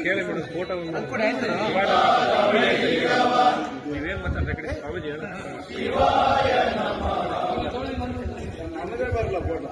ಕೇಳಿ ಬಿಡು ಫೋಟೋ ನೀವೇನ್ ಮಾತಾಡ್ರೆ ಕಡೆ ಸ್ವಾಮೀಜಿ ಬರಲ್ಲ ಫೋಟೋ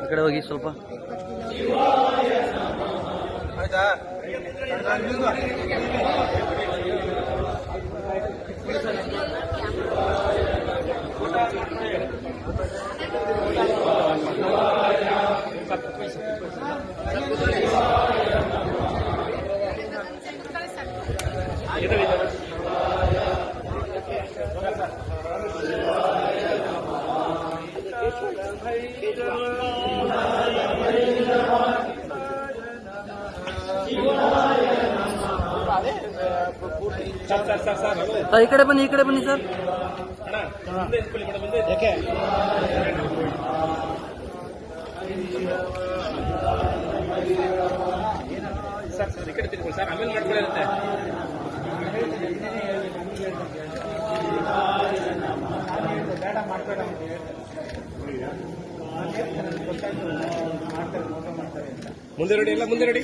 ಕಡೆ ಹೋಗಿ ಸ್ವಲ್ಪ ಆಯ್ತಾ ಈ ಕಡೆ ಬನ್ನಿ ಸರ್. ಯಾಕೆ ಸರ್ ಈ ಕಡೆ ತಿಳ್ಕೊಳ್ಳಿ ಸರ್, ಆಮೇಲೆ ಮಾಡ್ಕೊಳ್ಳಿರುತ್ತೆ. ಬೇಡ ಮಾಡ್ಬೇಡ ಮುಂದೆ ರೆಡಿ ಎಲ್ಲ ಮುಂದೆ ರೆಡಿ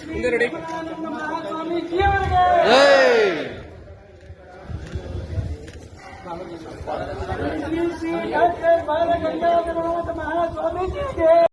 ಶ್ರೀ ಡಾಕ್ಟರ್ ಬಾಲಗಂಗಾಧರ ಮಹಾಸ್ವಾಮೀಜಿಗೆ